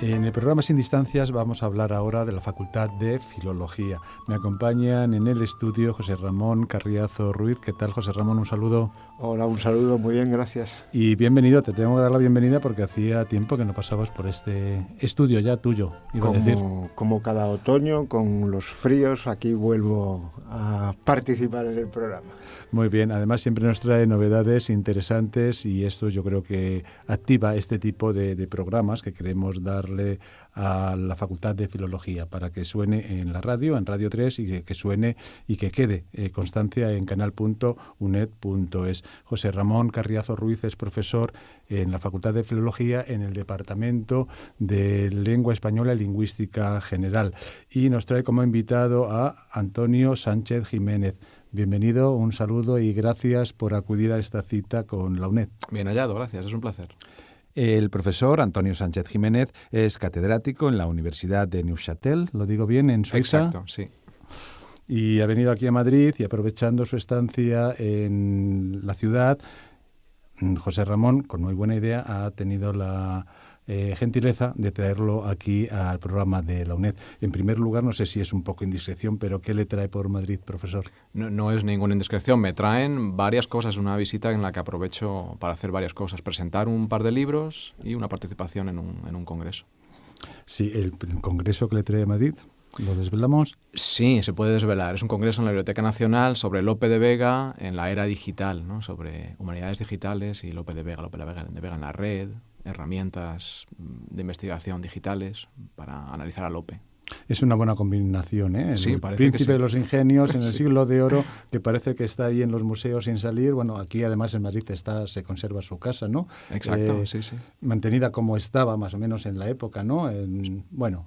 En el programa Sin Distancias vamos a hablar ahora de la Facultad de Filología. Me acompañan en el estudio José Ramón Carriazo Ruiz. ¿Qué tal, José Ramón? Un saludo. Hola, un saludo, muy bien, gracias. Y bienvenido, te tengo que dar la bienvenida porque hacía tiempo que no pasabas por este estudio ya tuyo, iba a decir. Como cada otoño, con los fríos, aquí vuelvo a participar en el programa. Muy bien, además siempre nos trae novedades interesantes y esto yo creo que activa este tipo de programas que queremos darle a la Facultad de Filología para que suene en la radio, en Radio 3 y que suene y que quede constancia en canal.uned.es. José Ramón Carriazo Ruiz es profesor en la Facultad de Filología en el Departamento de Lengua Española y Lingüística General y nos trae como invitado a Antonio Sánchez Jiménez. Bienvenido, un saludo y gracias por acudir a esta cita con la UNED. Bien hallado, gracias, es un placer. El profesor Antonio Sánchez Jiménez es catedrático en la Universidad de Neuchâtel, ¿lo digo bien?, en Suiza. Exacto, sí. Y ha venido aquí a Madrid y aprovechando su estancia en la ciudad, José Ramón, con muy buena idea, ha tenido la gentileza de traerlo aquí al programa de la UNED. En primer lugar, no sé si es un poco indiscreción, pero ¿qué le trae por Madrid, profesor? No es ninguna indiscreción, me traen varias cosas, una visita en la que aprovecho para hacer varias cosas, presentar un par de libros y una participación en un congreso. Sí, el congreso que le trae a Madrid, ¿lo desvelamos? Sí, se puede desvelar. Es un congreso en la Biblioteca Nacional sobre Lope de Vega en la era digital, ¿no? Sobre humanidades digitales y Lope de Vega en la red, herramientas de investigación digitales para analizar a Lope. Es una buena combinación, ¿eh? Sí, el parece príncipe que sí. de los ingenios en el Sí. siglo de oro, que parece que está ahí en los museos sin salir. Bueno, aquí además en Madrid se conserva su casa, ¿no? Exacto, sí. Mantenida como estaba más o menos en la época, ¿no? Bueno,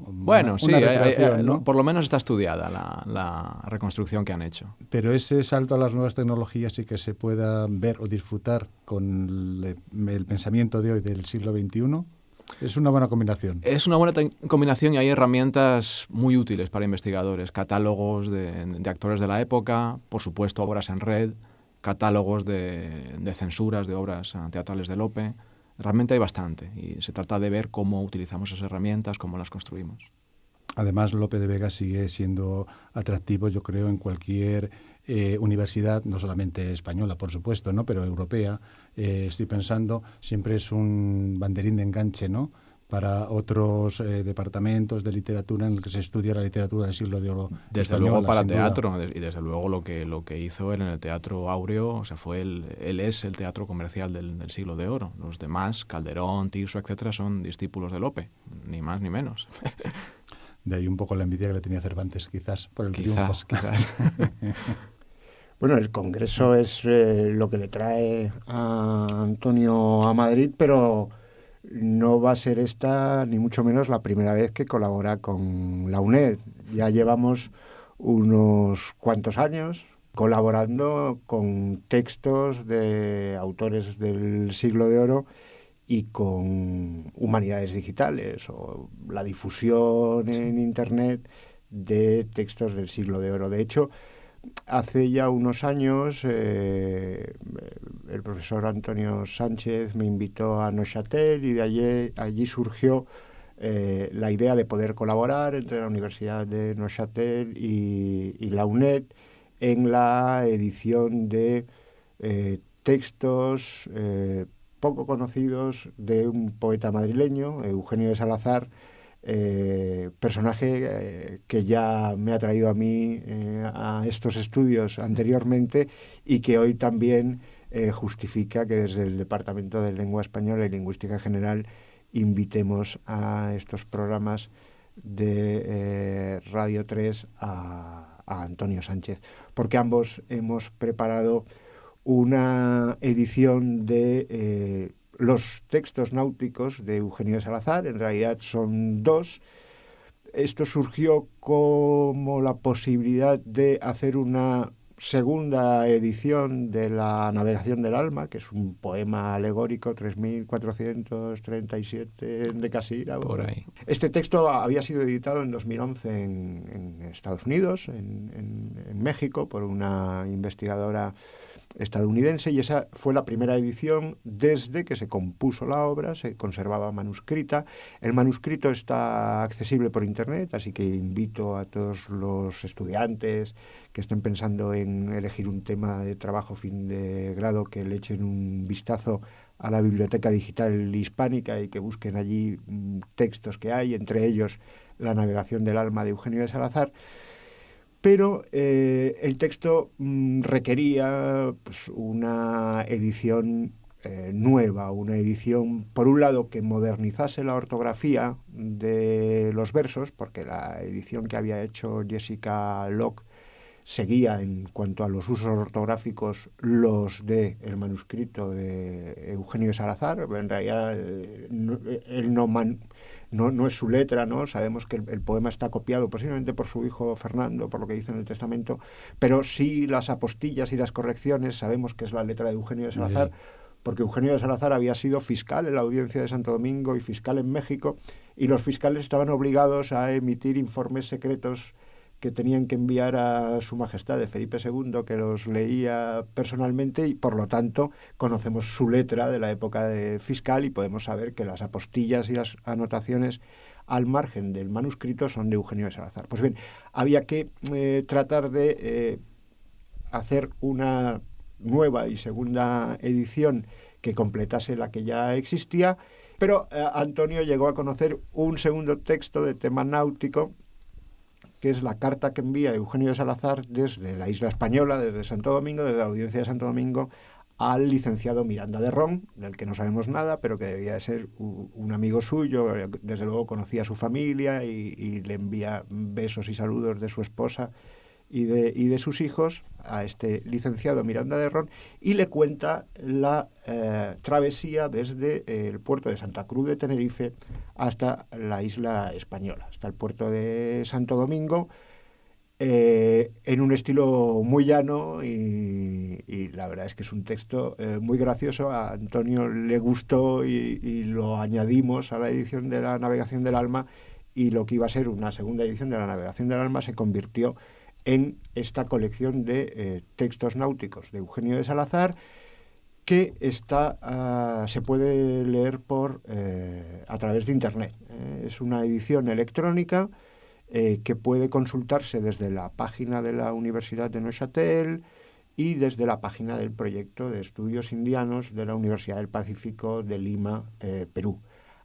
sí, una recreación, ¿no? por lo menos está estudiada la reconstrucción que han hecho. Pero ese salto a las nuevas tecnologías y que se pueda ver o disfrutar con el pensamiento de hoy del siglo XXI, es una buena combinación. Es una buena combinación y hay herramientas muy útiles para investigadores. Catálogos de actores de la época, por supuesto obras en red, catálogos de censuras de obras teatrales de Lope. Realmente hay bastante y se trata de ver cómo utilizamos esas herramientas, cómo las construimos. Además, Lope de Vega sigue siendo atractivo, yo creo, en cualquier universidad, no solamente española, por supuesto, ¿no? Pero europea. Estoy pensando, siempre es un banderín de enganche, ¿no? Para otros departamentos de literatura en el que se estudia la literatura del siglo de oro. Desde española, luego para sin teatro, duda. y desde luego lo que hizo él en el Teatro Áureo, o sea, él es el teatro comercial del siglo de oro. Los demás, Calderón, Tirso, etcétera, son discípulos de Lope, ni más ni menos. De ahí un poco la envidia que le tenía Cervantes, quizás, por el triunfo. Quizás. Bueno, el congreso es lo que le trae a Antonio a Madrid, pero no va a ser esta, ni mucho menos, la primera vez que colabora con la UNED. Ya llevamos unos cuantos años colaborando con textos de autores del siglo de oro y con humanidades digitales o la difusión en Internet de textos del siglo de oro. De hecho, hace ya unos años el profesor Antonio Sánchez me invitó a Neuchâtel y de allí surgió la idea de poder colaborar entre la Universidad de Neuchâtel y la UNED en la edición de textos poco conocidos de un poeta madrileño, Eugenio de Salazar, personaje que ya me ha traído a mí a estos estudios anteriormente y que hoy también justifica que desde el Departamento de Lengua Española y Lingüística General invitemos a estos programas de Radio 3 a Antonio Sánchez, porque ambos hemos preparado una edición de los textos náuticos de Eugenio de Salazar. En realidad son dos. Esto surgió como la posibilidad de hacer una segunda edición de La navegación del alma, que es un poema alegórico, 3437 de Casira. Por ahí. Este texto había sido editado en 2011 en Estados Unidos, en México, por una investigadora estadounidense, y esa fue la primera edición desde que se compuso la obra, se conservaba manuscrita. El manuscrito está accesible por internet, así que invito a todos los estudiantes que estén pensando en elegir un tema de trabajo fin de grado que le echen un vistazo a la Biblioteca Digital Hispánica y que busquen allí textos que hay, entre ellos La navegación del alma de Eugenio de Salazar. Pero el texto requería pues, una edición nueva, una edición, por un lado, que modernizase la ortografía de los versos, porque la edición que había hecho Jessica Locke seguía, en cuanto a los usos ortográficos, los del manuscrito de Eugenio de Salazar. En realidad, él no es su letra, ¿no? Sabemos que el poema está copiado posiblemente por su hijo Fernando, por lo que dice en el testamento, pero sí las apostillas y las correcciones sabemos que es la letra de Eugenio de Salazar, porque Eugenio de Salazar había sido fiscal en la Audiencia de Santo Domingo y fiscal en México, y los fiscales estaban obligados a emitir informes secretos que tenían que enviar a su majestad de Felipe II, que los leía personalmente, y por lo tanto conocemos su letra de la época de fiscal y podemos saber que las apostillas y las anotaciones al margen del manuscrito son de Eugenio de Salazar. Pues bien, había que tratar de hacer una nueva y segunda edición que completase la que ya existía, pero Antonio llegó a conocer un segundo texto de tema náutico, que es la carta que envía Eugenio de Salazar desde la isla española, desde Santo Domingo, desde la Audiencia de Santo Domingo, al licenciado Miranda de Ron, del que no sabemos nada, pero que debía de ser un amigo suyo. Desde luego conocía a su familia y le envía besos y saludos de su esposa y de sus hijos a este licenciado Miranda de Ron, y le cuenta la travesía desde el puerto de Santa Cruz de Tenerife hasta la isla española, hasta el puerto de Santo Domingo, en un estilo muy llano, y la verdad es que es un texto muy gracioso. A Antonio le gustó y lo añadimos a la edición de La navegación del alma, y lo que iba a ser una segunda edición de La navegación del alma se convirtió en esta colección de textos náuticos de Eugenio de Salazar, que se puede leer a través de Internet. Es una edición electrónica que puede consultarse desde la página de la Universidad de Neuchâtel y desde la página del proyecto de estudios indianos de la Universidad del Pacífico de Lima, Perú.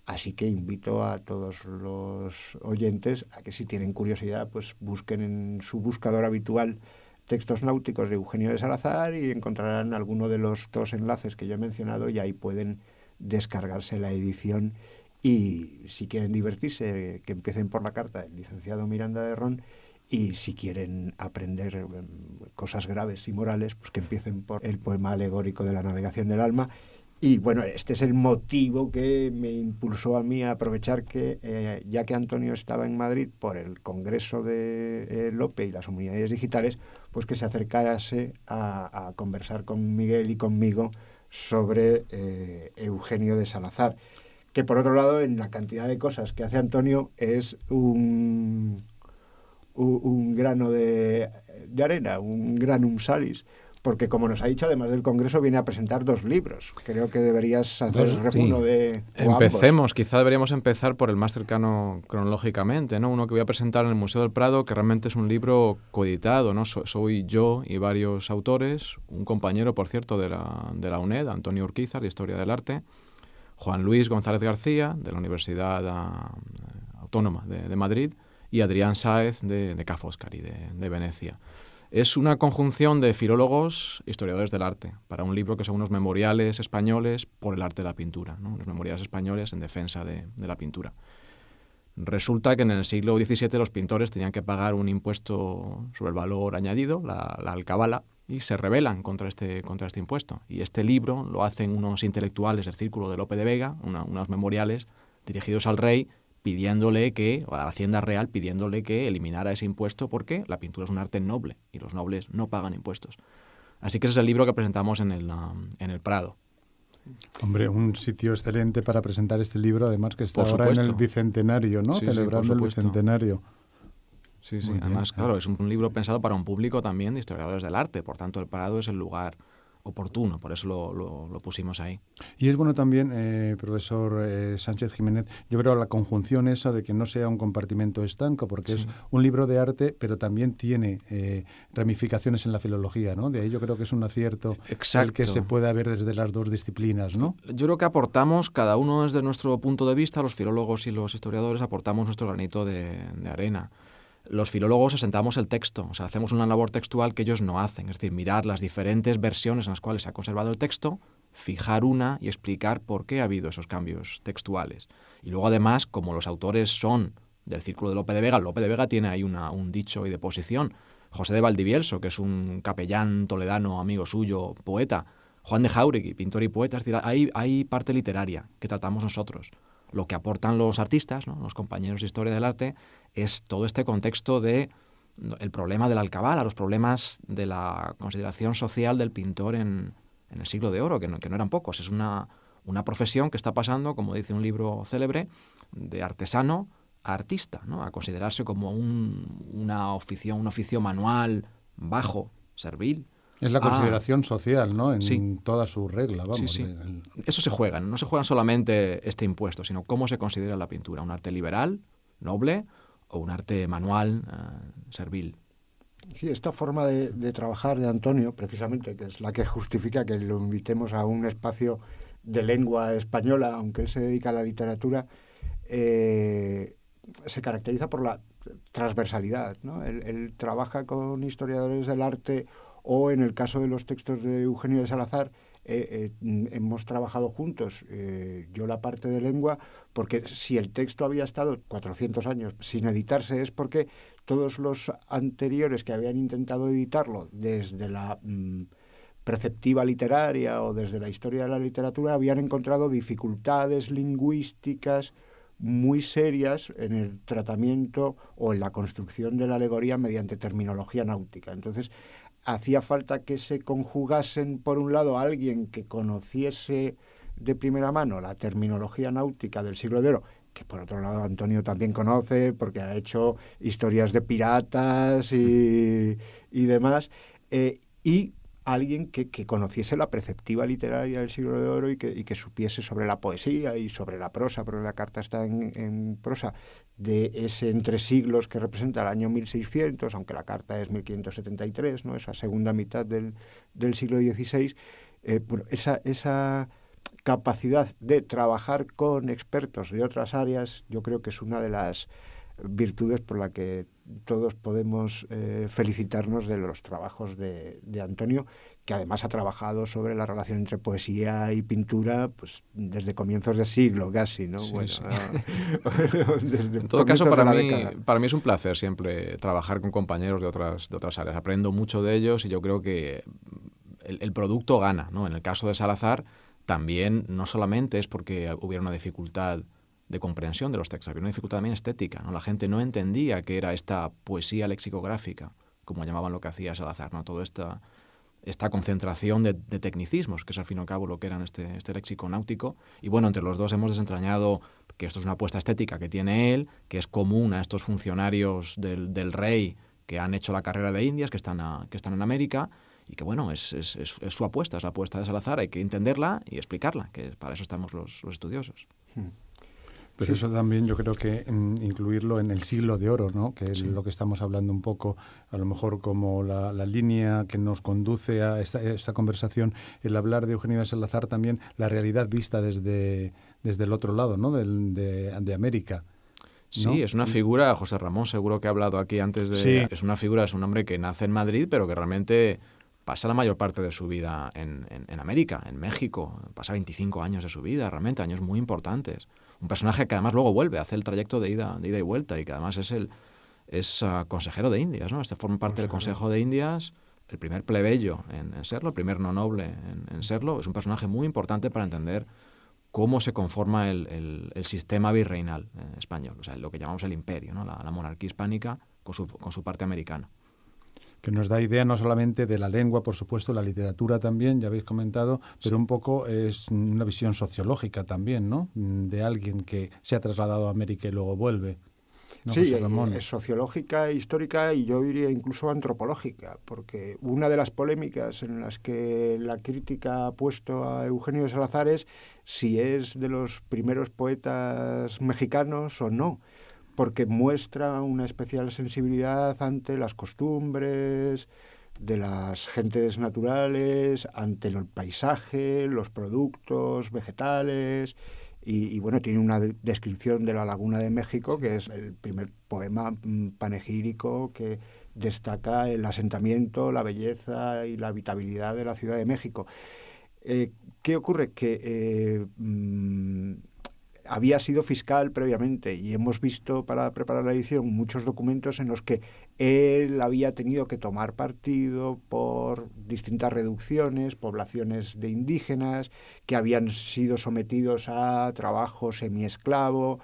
Así que invito a todos los oyentes a que, si tienen curiosidad, pues busquen en su buscador habitual textos náuticos de Eugenio de Salazar y encontrarán alguno de los dos enlaces que yo he mencionado, y ahí pueden descargarse la edición. Y si quieren divertirse, que empiecen por la carta del licenciado Miranda de Ron, y si quieren aprender cosas graves y morales, pues que empiecen por el poema alegórico de La navegación del alma. Y bueno, este es el motivo que me impulsó a mí a aprovechar que, ya que Antonio estaba en Madrid por el Congreso de Lope y las Humanidades Digitales, pues que se acercase a conversar con Miguel y conmigo sobre Eugenio de Salazar, que por otro lado, en la cantidad de cosas que hace Antonio, es un grano de arena, un granum salis, porque, como nos ha dicho, además del Congreso, viene a presentar 2 libros. Creo que deberías hacer uno de... Empecemos, quizá deberíamos empezar por el más cercano cronológicamente, ¿no? Uno que voy a presentar en el Museo del Prado, que realmente es un libro coeditado, ¿no? Soy yo y varios autores, un compañero, por cierto, de la UNED, Antonio Urquizar, de Historia del Arte, Juan Luis González García, de la Universidad Autónoma de Madrid, y Adrián Sáez, de Ca' Foscari, de Venecia. Es una conjunción de filólogos, historiadores del arte, para un libro que son unos memoriales españoles por el arte de la pintura, ¿no? Unos memoriales españoles en defensa de la pintura. Resulta que en el siglo XVII los pintores tenían que pagar un impuesto sobre el valor añadido, la alcabala, y se rebelan contra este impuesto. Y este libro lo hacen unos intelectuales del Círculo de Lope de Vega, unos memoriales dirigidos al rey, pidiéndole a la Hacienda Real, pidiéndole que eliminara ese impuesto, porque la pintura es un arte noble y los nobles no pagan impuestos. Así que ese es el libro que presentamos en el Prado. Hombre, un sitio excelente para presentar este libro, además que está ahora en el Bicentenario, ¿no? Sí, celebrando el Bicentenario. Sí, sí. Muy Además, bien, claro, es un libro pensado para un público también de historiadores del arte, por tanto el Prado es el lugar oportuno, por eso lo pusimos ahí. Y es bueno también, profesor Sánchez Jiménez, yo creo la conjunción esa de que no sea un compartimento estanco, porque es un libro de arte, pero también tiene ramificaciones en la filología, ¿no? De ahí yo creo que es un acierto el que se pueda ver desde las dos disciplinas, ¿no? Yo creo que aportamos, cada uno desde nuestro punto de vista, los filólogos y los historiadores, aportamos nuestro granito de arena. Los filólogos asentamos el texto, o sea, hacemos una labor textual que ellos no hacen, es decir, mirar las diferentes versiones en las cuales se ha conservado el texto, fijar una y explicar por qué ha habido esos cambios textuales. Y luego, además, como los autores son del círculo de Lope de Vega tiene ahí un dicho y deposición. José de Valdivielso, que es un capellán toledano, amigo suyo, poeta. Juan de Jáuregui, pintor y poeta. Es decir, hay parte literaria que tratamos nosotros. Lo que aportan los artistas, ¿no?, los compañeros de historia del arte, es todo este contexto de el problema de la alcabala, los problemas de la consideración social del pintor en el siglo de oro, que no eran pocos. Es una profesión que está pasando, como dice un libro célebre, de artesano a artista, ¿no?, a considerarse como un oficio manual, bajo, servil. Es la consideración social, ¿no?, en toda su regla, vamos. Sí. Eso se juega, no se juega solamente este impuesto, sino cómo se considera la pintura, un arte liberal, noble, o un arte manual, servil. Sí, esta forma de trabajar de Antonio, precisamente, que es la que justifica que lo invitemos a un espacio de lengua española, aunque él se dedica a la literatura, se caracteriza por la transversalidad, ¿no? Él trabaja con historiadores del arte, o en el caso de los textos de Eugenio de Salazar, hemos trabajado juntos, yo la parte de lengua, porque si el texto había estado 400 años sin editarse es porque todos los anteriores que habían intentado editarlo desde la preceptiva literaria o desde la historia de la literatura habían encontrado dificultades lingüísticas muy serias en el tratamiento o en la construcción de la alegoría mediante terminología náutica. Entonces, hacía falta que se conjugasen, por un lado, a alguien que conociese de primera mano la terminología náutica del siglo de oro, que por otro lado Antonio también conoce porque ha hecho historias de piratas y demás, y alguien que conociese la preceptiva literaria del siglo de oro y que supiese sobre la poesía y sobre la prosa, porque la carta está en prosa, de ese entre siglos que representa el año 1600, aunque la carta es 1573, ¿no?, esa segunda mitad del siglo XVI, bueno, esa capacidad de trabajar con expertos de otras áreas, yo creo que es una de las virtudes por la que todos podemos felicitarnos de los trabajos de Antonio, que además ha trabajado sobre la relación entre poesía y pintura pues desde comienzos de siglo casi, ¿no? Sí, bueno, sí. Desde En todo caso, comienzos de para la década. mí es un placer siempre trabajar con compañeros de otras áreas. Aprendo mucho de ellos y yo creo que el producto gana, ¿no? En el caso de Salazar, también no solamente es porque hubiera una dificultad de comprensión de los textos, había una dificultad también estética, ¿no? La gente no entendía qué era esta poesía lexicográfica, como llamaban lo que hacía Salazar, ¿no? Toda esta concentración de tecnicismos, que es al fin y al cabo lo que era este léxico náutico. Y bueno, entre los dos hemos desentrañado que esto es una apuesta estética que tiene él, que es común a estos funcionarios del rey que han hecho la carrera de Indias, que están en América, y que bueno, es su apuesta, es la apuesta de Salazar, hay que entenderla y explicarla, que para eso estamos los estudiosos. Pero eso también yo creo que incluirlo en el siglo de oro, ¿no?, que es lo que estamos hablando un poco, a lo mejor como la línea que nos conduce a esta conversación, el hablar de Eugenio de Salazar también, la realidad vista desde el otro lado, ¿no?, de América. ¿No? Sí, es una figura, José Ramón seguro que ha hablado aquí antes de... Sí. Es una figura, es un hombre que nace en Madrid, pero que realmente pasa la mayor parte de su vida en América, en México. Pasa 25 años de su vida, realmente, años muy importantes. Un personaje que además luego vuelve a hacer el trayecto de ida y vuelta y que además es consejero de Indias, ¿no? Forma parte del Consejo de Indias, el primer plebeyo en serlo, el primer no noble en serlo. Es un personaje muy importante para entender cómo se conforma el sistema virreinal español, o sea, lo que llamamos el imperio, ¿no?, la monarquía hispánica con su parte americana. Que nos da idea no solamente de la lengua, por supuesto, la literatura también, ya habéis comentado, pero un poco es una visión sociológica también, ¿no?, de alguien que se ha trasladado a América y luego vuelve. ¿no, sí, José Ramón? es sociológica, histórica y yo diría incluso antropológica, porque una de las polémicas en las que la crítica ha puesto a Eugenio de Salazar es si es de los primeros poetas mexicanos o no, porque muestra una especial sensibilidad ante las costumbres de las gentes naturales, ante el paisaje, los productos vegetales. Y bueno, tiene una descripción de la Laguna de México, que es el primer poema panegírico que destaca el asentamiento, la belleza y la habitabilidad de la Ciudad de México. ¿Qué ocurre? Que había sido fiscal previamente y hemos visto para preparar la edición muchos documentos en los que él había tenido que tomar partido por distintas reducciones, poblaciones de indígenas que habían sido sometidos a trabajo semiesclavo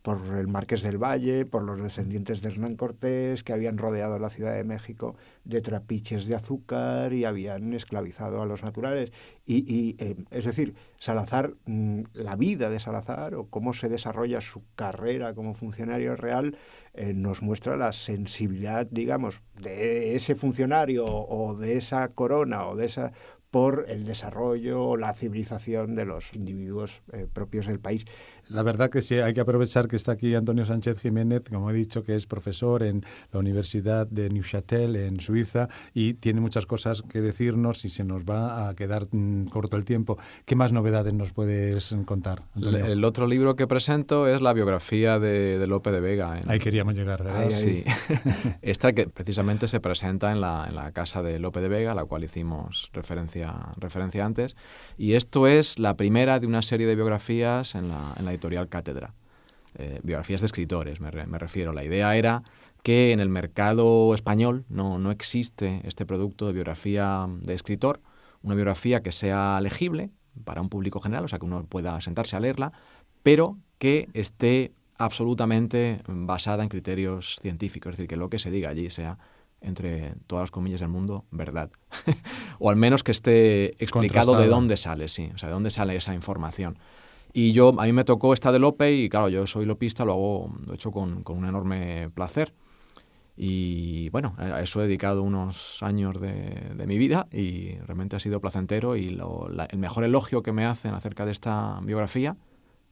por el Marqués del Valle, por los descendientes de Hernán Cortés, que habían rodeado la Ciudad de México de trapiches de azúcar y habían esclavizado a los naturales. Es decir, Salazar, la vida de Salazar o cómo se desarrolla su carrera como funcionario real, nos muestra la sensibilidad, digamos, de ese funcionario o de esa corona o de esa por el desarrollo o la civilización de los individuos propios del país. La verdad que sí, hay que aprovechar que está aquí Antonio Sánchez Jiménez, como he dicho, que es profesor en la Universidad de Neuchâtel, en Suiza, y tiene muchas cosas que decirnos y se nos va a quedar corto el tiempo. ¿Qué más novedades nos puedes contar, Antonio? El otro libro que presento es la biografía de Lope de Vega. Ahí queríamos llegar, ¿verdad? Sí. Esta que precisamente se presenta en la casa de Lope de Vega, a la cual hicimos referencia antes. Y esto es la primera de una serie de biografías en la editorial Cátedra. Biografías de escritores, me refiero. La idea era que en el mercado español no existe este producto de biografía de escritor, una biografía que sea legible para un público general, o sea, que uno pueda sentarse a leerla, pero que esté absolutamente basada en criterios científicos, es decir, que lo que se diga allí sea, entre todas las comillas del mundo, verdad. O al menos que esté explicado de dónde sale, sí, o sea, de dónde sale esa información. Y a mí me tocó esta de Lope y claro, yo soy lopista, lo he hecho con un enorme placer. Y bueno, a eso he dedicado unos años de mi vida y realmente ha sido placentero y el mejor elogio que me hacen acerca de esta biografía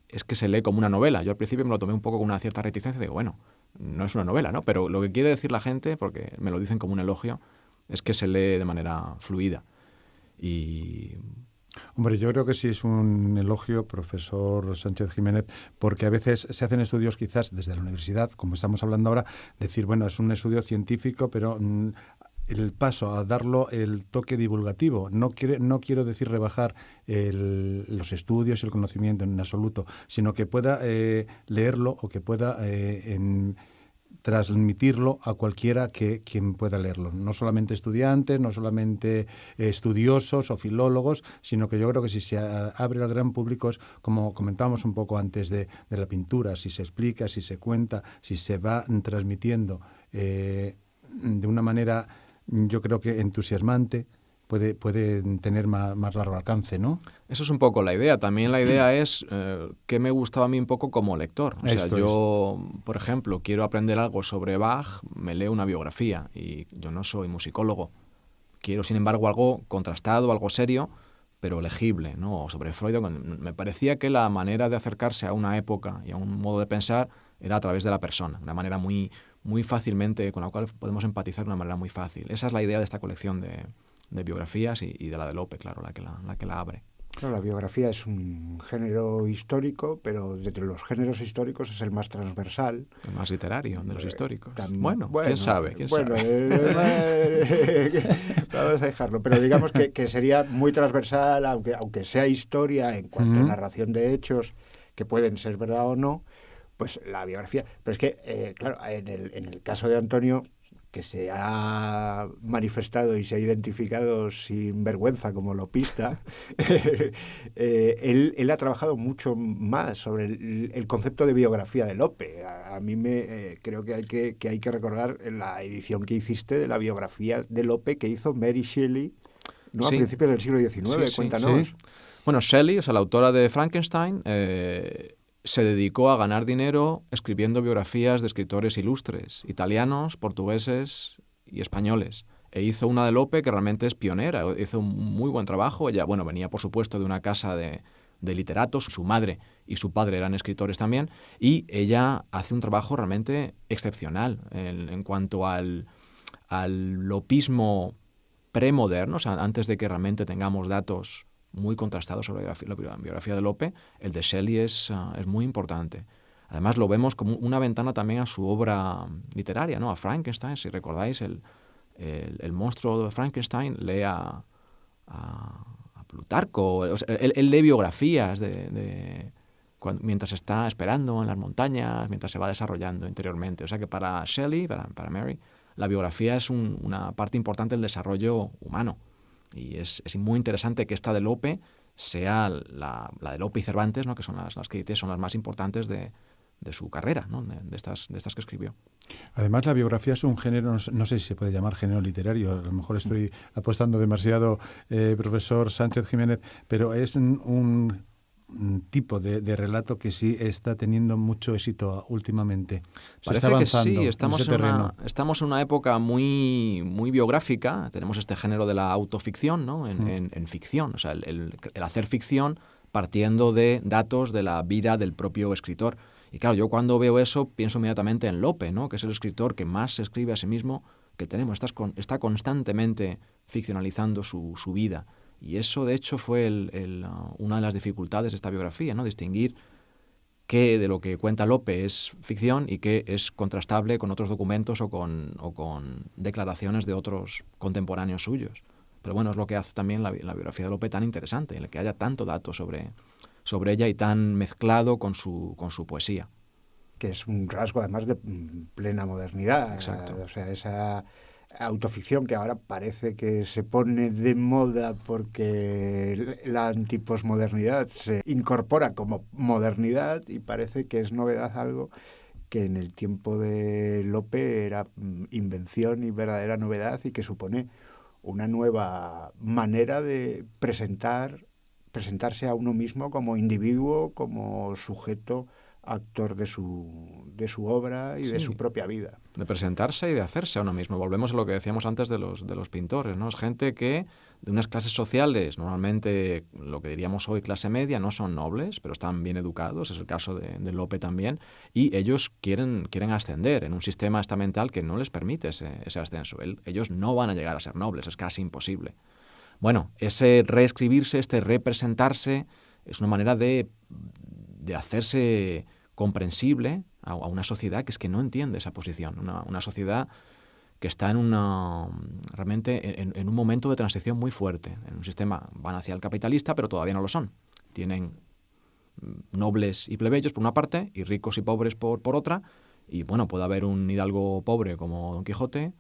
es que se lee como una novela. Yo al principio me lo tomé un poco con una cierta reticencia, digo, bueno, no es una novela, ¿no? Pero lo que quiere decir la gente, porque me lo dicen como un elogio, es que se lee de manera fluida. Y hombre, yo creo que sí es un elogio, profesor Sánchez Jiménez, porque a veces se hacen estudios quizás desde la universidad, como estamos hablando ahora, decir, bueno, es un estudio científico, pero el paso a darlo el toque divulgativo, no quiero decir rebajar los estudios y el conocimiento en absoluto, sino que pueda leerlo o que pueda transmitirlo a cualquiera quien pueda leerlo. No solamente estudiantes, no solamente estudiosos o filólogos, sino que yo creo que si se abre al gran público, es como comentábamos un poco antes de la pintura, si se explica, si se cuenta, si se va transmitiendo de una manera, yo creo que entusiasmante, puede tener más largo alcance, ¿no? Eso es un poco la idea. También la idea es que me gustaba a mí un poco como lector. O sea, yo, por ejemplo, quiero aprender algo sobre Bach, me leo una biografía y yo no soy musicólogo. Quiero, sin embargo, algo contrastado, algo serio, pero legible, ¿no? O sobre Freud. Me parecía que la manera de acercarse a una época y a un modo de pensar era a través de la persona, una manera muy, muy fácilmente, con la cual podemos empatizar de una manera muy fácil. Esa es la idea de esta colección de biografías y de la de Lope, claro, la que la abre. Claro, la biografía es un género histórico, pero de los géneros históricos es el más transversal. El más literario de los históricos. Bueno, quién sabe. Vamos a dejarlo. Pero digamos que sería muy transversal, aunque sea historia en cuanto a narración de hechos que pueden ser verdad o no, pues la biografía. Pero es que, claro, en el caso de Antonio, que se ha manifestado y se ha identificado sin vergüenza como lopista, él ha trabajado mucho más sobre el concepto de biografía de Lope. A mí creo que hay que recordar la edición que hiciste de la biografía de Lope que hizo Mary Shelley, ¿no? Sí. A principios del siglo XIX, cuéntanos. Sí. Bueno, Shelley, o sea, la autora de Frankenstein, se dedicó a ganar dinero escribiendo biografías de escritores ilustres, italianos, portugueses y españoles. E hizo una de Lope que realmente es pionera, hizo un muy buen trabajo. Ella, bueno, venía por supuesto de una casa de literatos, su madre y su padre eran escritores también, y ella hace un trabajo realmente excepcional en cuanto al lopismo premoderno, o sea, antes de que realmente tengamos datos muy contrastados sobre la biografía de Lope. El de Shelley es muy importante. Además lo vemos como una ventana también a su obra literaria, ¿no? A Frankenstein, si recordáis, el monstruo de Frankenstein lee a Plutarco. O sea, él lee biografías mientras está esperando en las montañas, mientras se va desarrollando interiormente. O sea que para Shelley, para Mary, la biografía es una parte importante del desarrollo humano. Y es muy interesante que esta de Lope sea la de Lope y Cervantes, ¿no? Que son las que son las más importantes de su carrera, ¿no? de estas que escribió. Además, la biografía es un género, no sé si se puede llamar género literario, a lo mejor estoy apostando demasiado, profesor Sánchez Jiménez, pero es un tipo de relato que sí está teniendo mucho éxito últimamente. Parece que sí, estamos en una época muy, muy biográfica. Tenemos este género de la autoficción, ¿no? en ficción, o sea, el hacer ficción partiendo de datos de la vida del propio escritor. Y claro, yo cuando veo eso pienso inmediatamente en Lope, ¿no? Que es el escritor que más se escribe a sí mismo que tenemos. Está constantemente ficcionalizando su vida. Y eso, de hecho, fue una de las dificultades de esta biografía, ¿no? Distinguir qué de lo que cuenta Lope es ficción y qué es contrastable con otros documentos o con declaraciones de otros contemporáneos suyos. Pero bueno, es lo que hace también la biografía de Lope tan interesante, en la que haya tanto dato sobre ella y tan mezclado con su poesía. Que es un rasgo, además, de plena modernidad. Exacto. O sea, esa autoficción que ahora parece que se pone de moda porque la antiposmodernidad se incorpora como modernidad y parece que es novedad algo que en el tiempo de Lope era invención y verdadera novedad y que supone una nueva manera de presentarse a uno mismo como individuo, como sujeto actor de su obra y de su propia vida. De presentarse y de hacerse a uno mismo. Volvemos a lo que decíamos antes de los pintores, ¿no? Es gente que de unas clases sociales, normalmente lo que diríamos hoy clase media, no son nobles, pero están bien educados, es el caso de Lope también, y ellos quieren ascender en un sistema estamental que no les permite ese ascenso. Ellos no van a llegar a ser nobles, es casi imposible. Bueno, ese reescribirse, este representarse, es una manera de hacerse comprensible a una sociedad que es que no entiende esa posición, una sociedad que está realmente en un momento de transición muy fuerte. En un sistema van hacia el capitalista, pero todavía no lo son. Tienen nobles y plebeyos por una parte y ricos y pobres por otra, y bueno, puede haber un hidalgo pobre como Don Quijote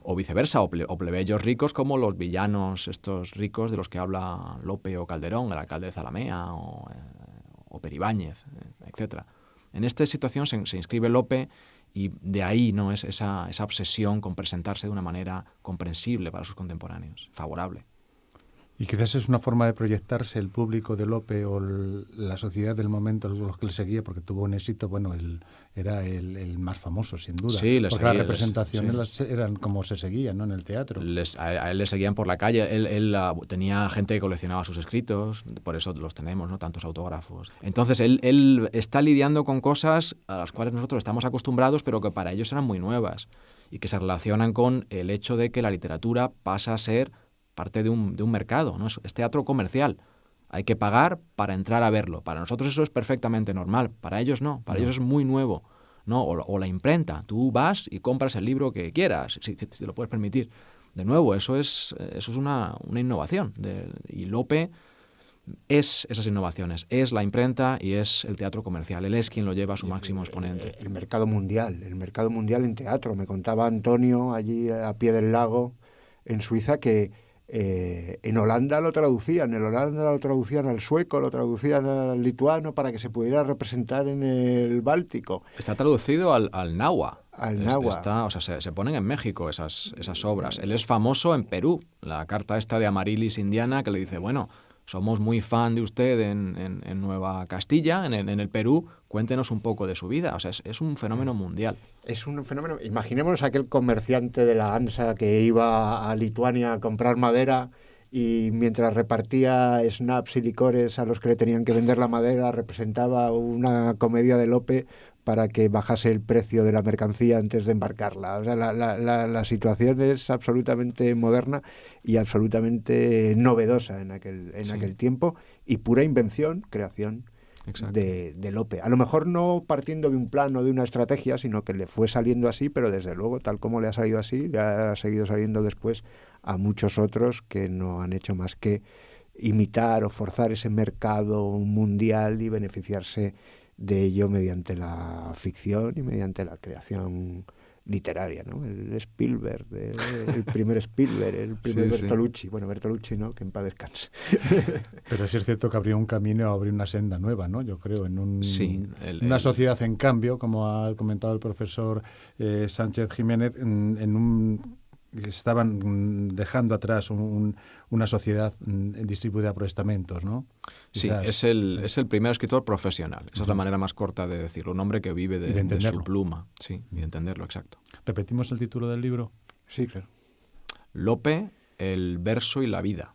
o viceversa, o plebeyos ricos como los villanos estos ricos de los que habla Lope o Calderón, el alcalde de Zalamea o Peribáñez, etc. En esta situación se inscribe Lope y de ahí no es esa obsesión con presentarse de una manera comprensible para sus contemporáneos, favorable. Y quizás es una forma de proyectarse el público de Lope o la sociedad del momento, los que le seguía, porque tuvo un éxito, bueno, era el más famoso, sin duda. Sí, porque las representaciones eran como se seguían, ¿no? En el teatro. A él le seguían por la calle. Él tenía gente que coleccionaba sus escritos, por eso los tenemos, ¿no? Tantos autógrafos. Entonces, él está lidiando con cosas a las cuales nosotros estamos acostumbrados, pero que para ellos eran muy nuevas y que se relacionan con el hecho de que la literatura pasa a ser parte de un mercado, ¿no? Es teatro comercial. Hay que pagar para entrar a verlo. Para nosotros eso es perfectamente normal. Para ellos no. Para ellos es muy nuevo, ¿no? O la imprenta. Tú vas y compras el libro que quieras, si te lo puedes permitir. De nuevo, eso es una innovación. Y Lope es esas innovaciones. Es la imprenta y es el teatro comercial. Él es quien lo lleva a su máximo exponente. El mercado mundial en teatro. Me contaba Antonio allí a pie del lago, en Suiza, que en Holanda lo traducían, al sueco, lo traducían al lituano para que se pudiera representar en el Báltico. Está traducido al náhuatl. Náhuatl. O sea, se ponen en México esas obras. Él es famoso en Perú. La carta esta de Amarilis Indiana que le dice, bueno, somos muy fan de usted en Nueva Castilla, en el Perú. Cuéntenos un poco de su vida. O sea, es un fenómeno mundial. Es un fenómeno. Imaginémonos aquel comerciante de la ANSA que iba a Lituania a comprar madera y mientras repartía snaps y licores a los que le tenían que vender la madera, representaba una comedia de Lope para que bajase el precio de la mercancía antes de embarcarla. O sea, la situación es absolutamente moderna y absolutamente novedosa en aquel tiempo, y pura invención, creación de Lope. A lo mejor no partiendo de un plan o de una estrategia, sino que le fue saliendo así, pero desde luego, tal como le ha salido así, le ha seguido saliendo después a muchos otros que no han hecho más que imitar o forzar ese mercado mundial y beneficiarse de ello mediante la ficción y mediante la creación literaria, ¿no? El Spielberg, el primer Spielberg, el primer Bertolucci. Bueno, Bertolucci no, que en paz descanse. Pero sí es cierto que abrió un camino, abrió una senda nueva, ¿no? Yo creo, en una sociedad en cambio, como ha comentado el profesor Sánchez Jiménez, estaban dejando atrás una sociedad distribuida por estamentos, ¿no? Sí, es el primer escritor profesional. Esa es la manera más corta de decirlo. Un hombre que vive de su pluma. Sí, y de entenderlo, exacto. ¿Repetimos el título del libro? Sí, claro. Lope, el verso y la vida.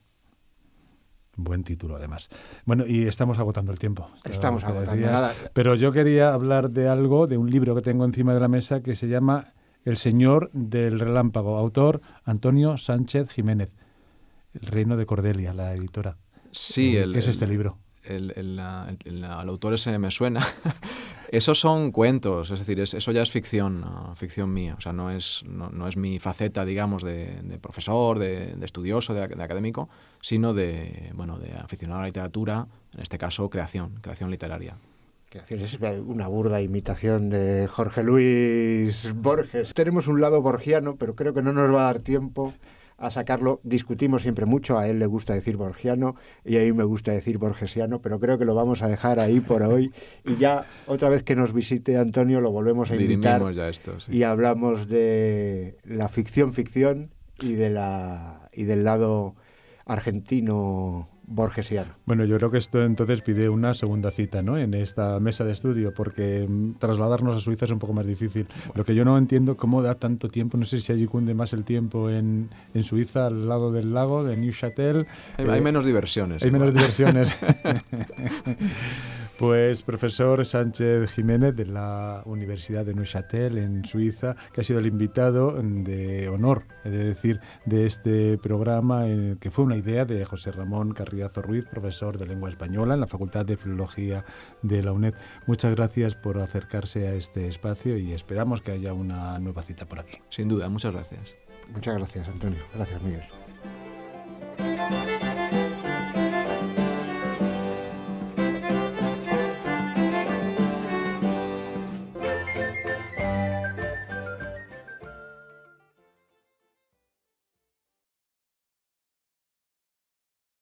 Buen título, además. Bueno, y estamos agotando el tiempo. Estamos agotando nada. Pero yo quería hablar de un libro que tengo encima de la mesa que se llama El Señor del Relámpago, autor Antonio Sánchez Jiménez. El Reino de Cordelia, la editora. Sí. ¿Qué es este libro? El autor ese me suena. Esos son cuentos, es decir, eso ya es ficción mía. O sea, no es mi faceta, digamos, de profesor, de estudioso, de académico, sino de aficionado a la literatura, en este caso creación literaria. Es una burda imitación de Jorge Luis Borges. Tenemos un lado borgiano, pero creo que no nos va a dar tiempo a sacarlo. Discutimos siempre mucho, a él le gusta decir borgiano y a mí me gusta decir borgesiano, pero creo que lo vamos a dejar ahí por hoy, y ya otra vez que nos visite Antonio lo volvemos a invitar ya esto, sí. Y hablamos de la ficción y del lado argentino borgesiano. Bueno, yo creo que esto entonces pide una segunda cita, ¿no?, en esta mesa de estudio, porque trasladarnos a Suiza es un poco más difícil. Bueno. Lo que yo no entiendo, cómo da tanto tiempo, no sé si allí cunde más el tiempo en Suiza, al lado del lago, de Neuchâtel. Hay menos diversiones. Hay menos diversiones. Pues profesor Sánchez Jiménez de la Universidad de Neuchâtel en Suiza, que ha sido el invitado de honor, es decir, de este programa, que fue una idea de José Ramón Carriazo Ruiz, profesor de lengua española en la Facultad de Filología de la UNED. Muchas gracias por acercarse a este espacio y esperamos que haya una nueva cita por aquí. Sin duda, muchas gracias. Muchas gracias, Antonio. Gracias, Miguel.